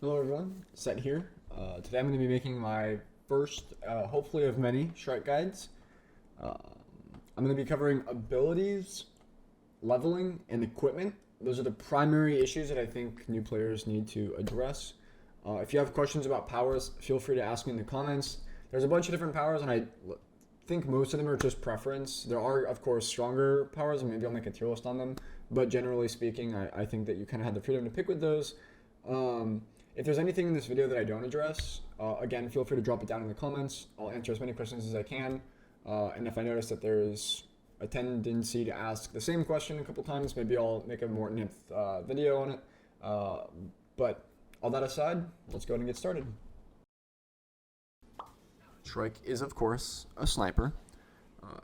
Hello everyone, Set here. Today I'm going to be making my first, hopefully of many, Shrike guides. Uh, I'm going to be covering abilities, leveling, and equipment. Those are the primary issues that I think new players need to address. If you have questions about powers, feel free to ask me in the comments. There's a bunch of different powers, and I think most of them are just preference. There are, of course, stronger powers, and maybe I'll make a tier list on them. But generally speaking, I think that you kind of have the freedom to pick with those. If there's anything in this video that I don't address, again, feel free to drop it down in the comments. I'll answer as many questions as I can. And if I notice that there's a tendency to ask the same question a couple times, maybe I'll make a more in-depth video on it. But all that aside, let's go ahead and get started. Shrike is, of course, a sniper.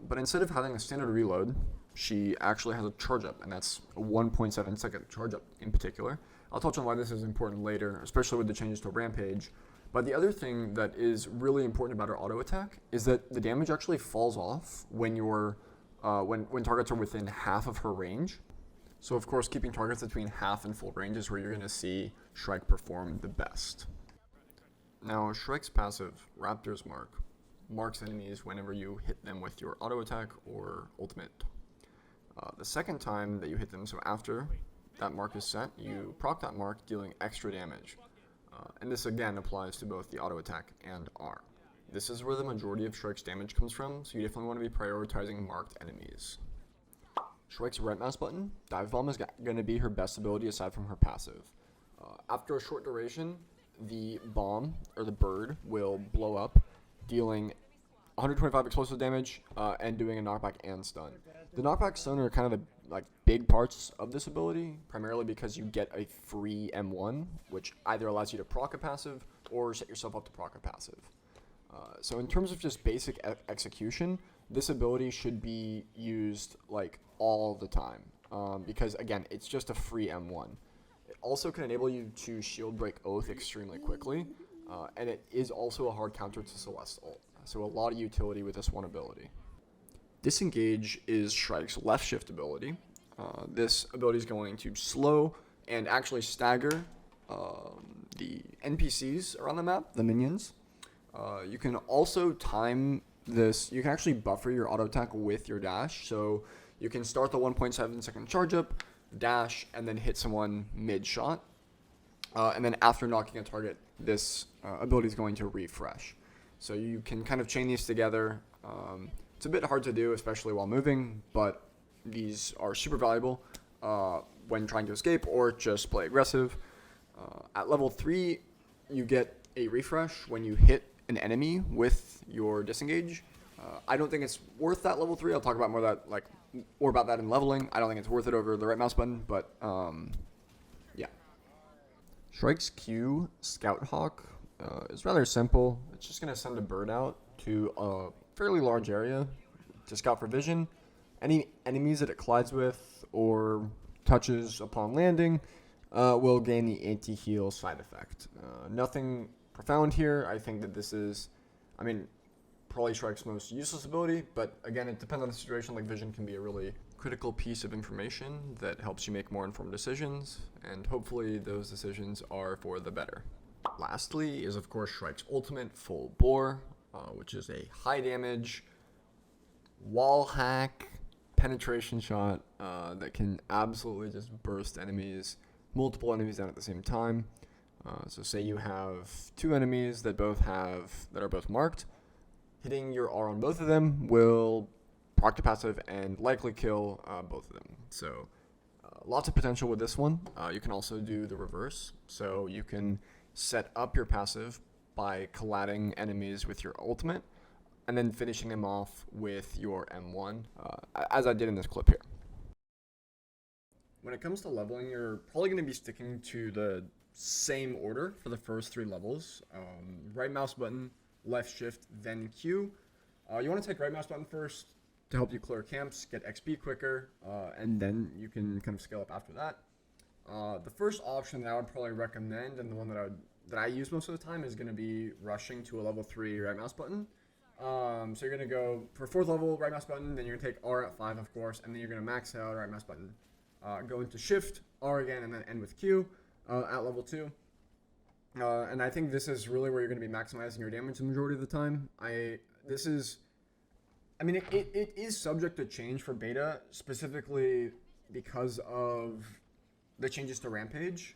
But instead of having a standard reload, she actually has a charge up, and that's a 1.7 second charge up in particular. I'll touch on why this is important later, especially with the changes to Rampage. But the other thing that is really important about her auto attack is that the damage actually falls off when when targets are within half of her range. So of course, keeping targets between half and full range is where you're going to see Shrike perform the best. Now, Shrike's passive, Raptor's Mark, marks enemies whenever you hit them with your auto attack or ultimate. The second time that you hit them, so after that mark is set, you proc that mark, dealing extra damage. And this again applies to both the auto attack and R. This is where the majority of Shrike's damage comes from, so you definitely want to be prioritizing marked enemies. Shrike's right mouse button, Dive Bomb, is going to be her best ability aside from her passive. After a short duration, the bomb, or the bird, will blow up, dealing 125 explosive damage and doing a knockback and stun. The knockback stun are kind of the big parts of this ability, primarily because you get a free M1, which either allows you to proc a passive or set yourself up to proc a passive. So in terms of just basic execution, this ability should be used all the time because again, it's just a free M1. It also can enable you to shield break Oath extremely quickly, and it is also a hard counter to Celeste ult. So a lot of utility with this one ability. Disengage is Shrike's left shift ability. This ability is going to slow and actually stagger the NPCs around the map, the minions. You can also time this. You can actually buffer your auto attack with your dash. So you can start the 1.7 second charge up, dash, and then hit someone mid shot. And then after knocking a target, this ability is going to refresh. So you can kind of chain these together. It's a bit hard to do, especially while moving, but these are super valuable when trying to escape or just play aggressive. At level 3, you get a refresh when you hit an enemy with your disengage. I don't think it's worth that level 3. I'll talk about more about that in leveling. I don't think it's worth it over the right mouse button, but yeah. Shrike's Q, Scout Hawk, is rather simple. It's just going to send a bird out to a fairly large area to scout for vision. Any enemies that it collides with or touches upon landing will gain the anti-heal side effect. Nothing profound here. I think that this is, probably Shrike's most useless ability, but again, it depends on the situation. Vision can be a really critical piece of information that helps you make more informed decisions, and hopefully those decisions are for the better. Lastly is, of course, Shrike's ultimate, Full Bore, which is a high damage wall hack penetration shot that can absolutely just burst multiple enemies down at the same time. So say you have two enemies that are both marked. Hitting your R on both of them will proc to passive and likely kill both of them. So lots of potential with this one. You can also do the reverse. So you can set up your passive by colliding enemies with your ultimate and then finishing them off with your M1, as I did in this clip here. When it comes to leveling, you're probably going to be sticking to the same order for the first 3 levels. Right mouse button, left shift, then Q. You want to take right mouse button first to help you clear camps, get XP quicker, and then you can kind of scale up after that. The first option that I would probably recommend, and the one that I use most of the time, is going to be rushing to a level 3 right mouse button. So you're going to go for 4th level right mouse button, then you're going to take R at 5, of course, and then you're going to max out right mouse button. Go into shift, R again, and then end with Q at level 2. And I think this is really where you're going to be maximizing your damage the majority of the time. I mean, it is subject to change for beta, specifically because of the changes to Rampage,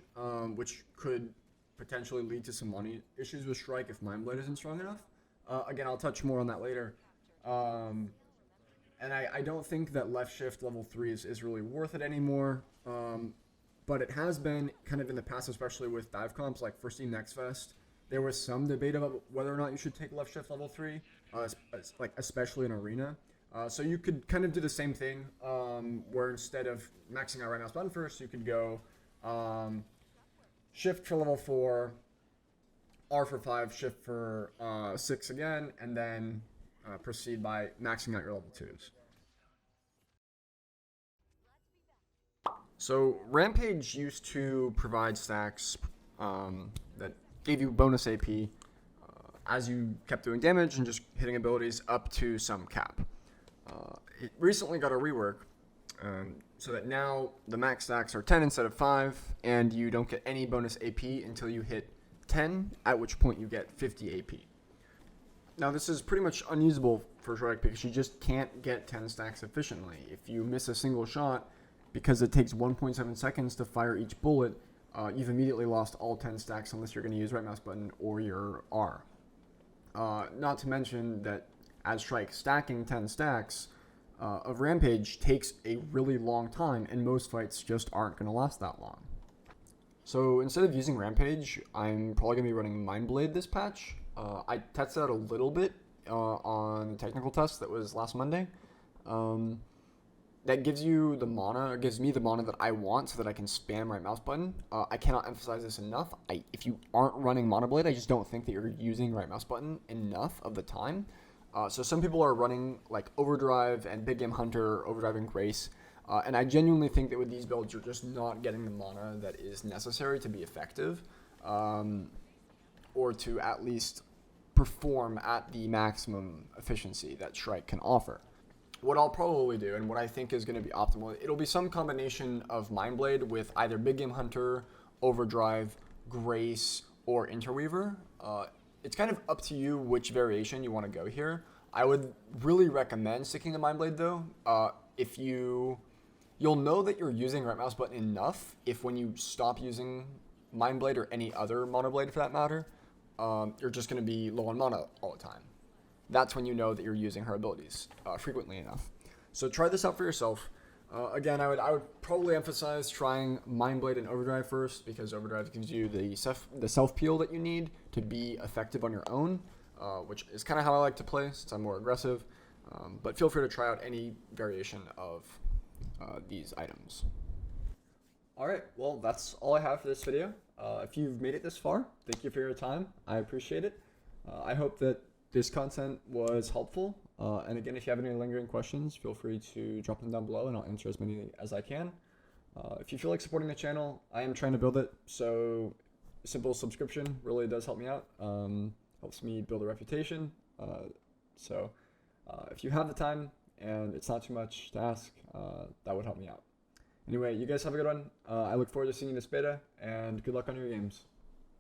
which could potentially lead to some money issues with Shrike if Mindblade isn't strong enough. Again, I'll touch more on that later. And I don't think that left shift level 3 is really worth it anymore. But it has been kind of in the past, especially with dive comps like First Team Next Fest. There was some debate about whether or not you should take left shift level 3, like especially in arena. So you could kind of do the same thing, where instead of maxing out right mouse button first, you could go shift for level 4, R for 5, shift for 6 again, and then proceed by maxing out your level 2s. So Rampage used to provide stacks that gave you bonus AP as you kept doing damage and just hitting abilities up to some cap. It recently got a rework so that now the max stacks are 10 instead of 5, and you don't get any bonus AP until you hit 10, at which point you get 50 AP. Now this is pretty much unusable for Shrike because you just can't get 10 stacks efficiently. If you miss a single shot, because it takes 1.7 seconds to fire each bullet, you've immediately lost all 10 stacks unless you're going to use right mouse button or your R. Not to mention that as Shrike, stacking 10 stacks of Rampage takes a really long time, and most fights just aren't going to last that long. So instead of using Rampage, I'm probably going to be running Mindblade this patch. I tested out a little bit on the technical test that was last Monday. That gives you the mana, gives me the mana that I want so that I can spam right mouse button. I cannot emphasize this enough. If you aren't running Mana Blade, I just don't think that you're using right mouse button enough of the time. So some people are running like Overdrive and Big Game Hunter, Overdrive and Grace. And I genuinely think that with these builds, you're just not getting the mana that is necessary to be effective. Or to at least perform at the maximum efficiency that Shrike can offer. What I'll probably do, and what I think is going to be optimal, it'll be some combination of Mindblade with either Big Game Hunter, Overdrive, Grace, or Interweaver. It's kind of up to you which variation you want to go here. I would really recommend sticking to Mindblade though. You'll know that you're using right mouse button enough if when you stop using Mindblade or any other Mana Blade for that matter, you're just going to be low on mana all the time. That's when you know that you're using her abilities frequently enough. So try this out for yourself. Again, I would probably emphasize trying Mindblade and Overdrive first, because Overdrive gives you the self peel that you need to be effective on your own, which is kind of how I like to play since I'm more aggressive. But feel free to try out any variation of these items. Alright, well that's all I have for this video. If you've made it this far, thank you for your time. I appreciate it. I hope that this content was helpful. And again, if you have any lingering questions, feel free to drop them down below and I'll answer as many as I can. If you feel like supporting the channel, I am trying to build it, so a simple subscription really does help me out. Helps me build a reputation. So if you have the time and it's not too much to ask, that would help me out. Anyway, you guys have a good one. I look forward to seeing you this beta, and good luck on your games.